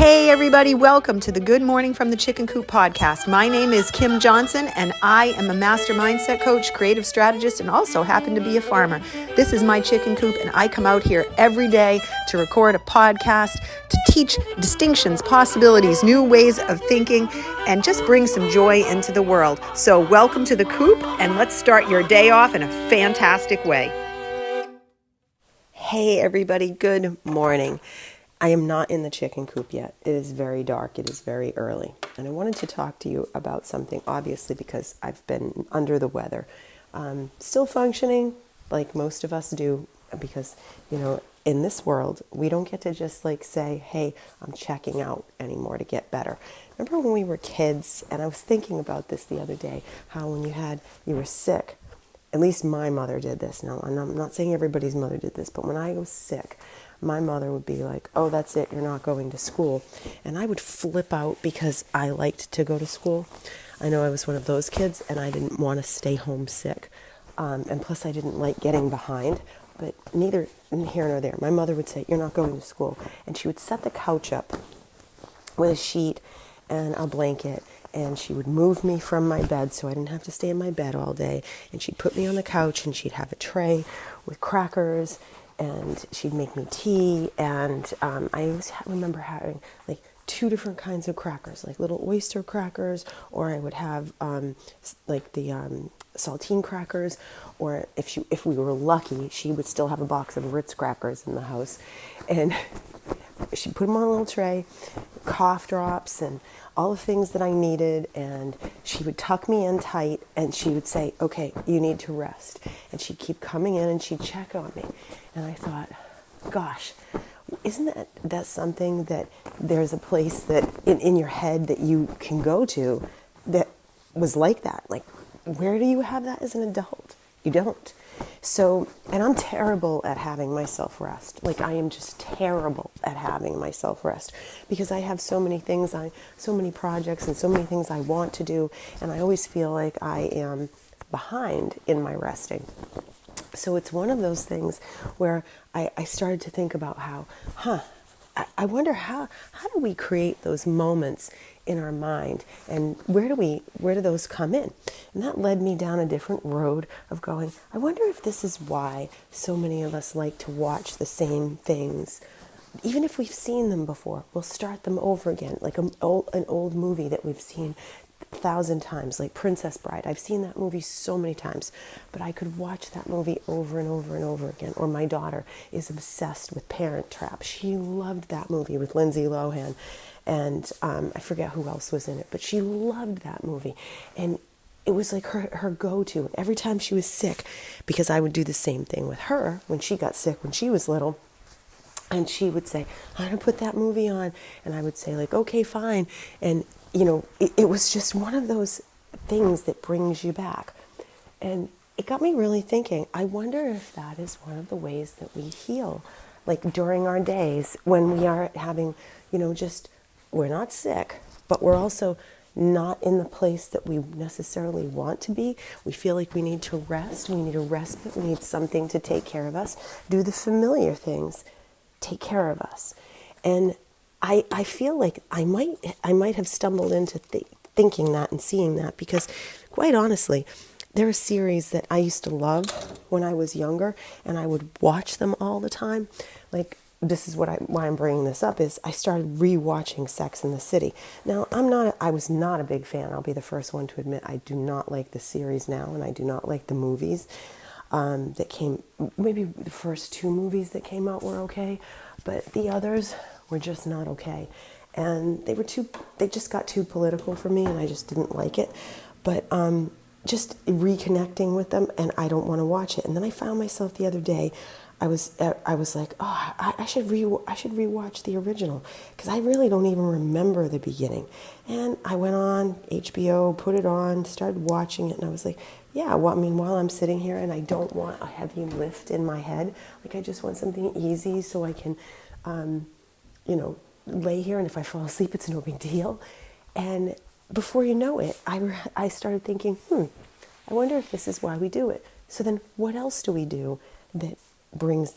Hey everybody, welcome to the Good Morning from the Chicken Coop podcast. My name is Kim Johnson and I am a master mindset coach, creative strategist, and also happen to be a farmer. This is my chicken coop and I come out here every day to record a podcast, to teach distinctions, possibilities, new ways of thinking, and just bring some joy into the world. So welcome to the coop and let's start your day off in a fantastic way. Hey everybody, good morning. I am not in the chicken coop yet. It is very dark. It is very early. And I wanted to talk to you about something, obviously, because I've been under the weather. Still functioning like most of us do, because, in this world, we don't get to just say, hey, I'm checking out anymore to get better. Remember when we were kids, and I was thinking about this the other day, how when you were sick, at least my mother did this. Now, I'm not saying everybody's mother did this, but when I was sick, my mother would be like, oh, that's it, you're not going to school. And I would flip out because I liked to go to school. I know I was one of those kids, and I didn't want to stay home sick. And plus, I didn't like getting behind. But neither here nor there. My mother would say, you're not going to school. And she would set the couch up with a sheet and a blanket, and she would move me from my bed so I didn't have to stay in my bed all day. And she'd put me on the couch, and she'd have a tray with crackers, and she'd make me tea. And I always remember having two different kinds of crackers, like little oyster crackers, or I would have the saltine crackers, or if we were lucky, she would still have a box of Ritz crackers in the house. And she'd put them on a little tray, cough drops, and all the things that I needed, and she would tuck me in tight, and she would say, okay, you need to rest. And she'd keep coming in, and she'd check on me. And I thought, gosh, isn't that something that there's a place that in your head that you can go to that was like that? Like, where do you have that as an adult? You don't. So, and I'm terrible at having myself rest. I am just terrible at having myself rest because I have so many things, so many projects and so many things I want to do, and I always feel like I am behind in my resting. So it's one of those things where I started to think about how, I wonder how do we create those moments in our mind, and where do those come in? And that led me down a different road of going, I wonder if this is why so many of us like to watch the same things. Even if we've seen them before, we'll start them over again, like an old movie that we've seen 1,000 times, like Princess Bride. I've seen that movie so many times, but I could watch that movie over and over and over again. Or my daughter is obsessed with Parent Trap. She loved that movie with Lindsay Lohan, and I forget who else was in it, but she loved that movie. And it was like her go-to every time she was sick, because I would do the same thing with her when she got sick when she was little. And she would say, I'm going to put that movie on. And I would say, okay, fine. And it was just one of those things that brings you back. And it got me really thinking, I wonder if that is one of the ways that we heal, during our days when we are having, we're not sick, but we're also not in the place that we necessarily want to be. We feel like we need to rest. We need a respite. We need something to take care of us. Do the familiar things take care of us. And I feel like I might have stumbled into thinking that and seeing that, because quite honestly, there are series that I used to love when I was younger, and I would watch them all the time. This is why I'm bringing this up, is I started rewatching Sex and the City. Now, I was not a big fan. I'll be the first one to admit I do not like the series now, and I do not like the movies that came. Maybe the first two movies that came out were okay, but the others were just not okay. And they just got too political for me, and I just didn't like it. But just reconnecting with them, and I don't want to watch it. And then I found myself the other day, I was like, oh, I should rewatch the original, because I really don't even remember the beginning. And I went on HBO, put it on, started watching it, and I was like, yeah, while I'm sitting here and I don't want a heavy lift in my head, I just want something easy so I can, lay here, and if I fall asleep, it's no big deal. And before you know it, I started thinking, I wonder if this is why we do it. So then what else do we do that brings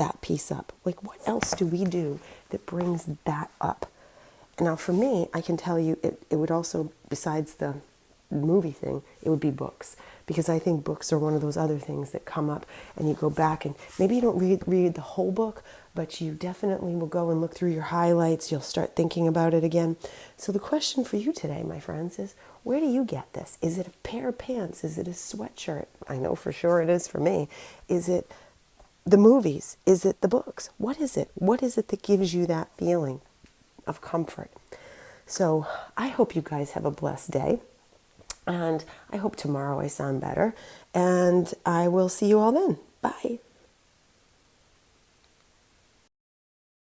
that piece up? Like, what else do we do that brings that up? Now, for me, I can tell you it would also, besides the movie thing, it would be books. Because I think books are one of those other things that come up and you go back and maybe you don't read the whole book, but you definitely will go and look through your highlights. You'll start thinking about it again. So the question for you today, my friends, is where do you get this? Is it a pair of pants? Is it a sweatshirt? I know for sure it is for me. Is it the movies? Is it the books? What is it? What is it that gives you that feeling of comfort? So I hope you guys have a blessed day. And I hope tomorrow I sound better. And I will see you all then. Bye.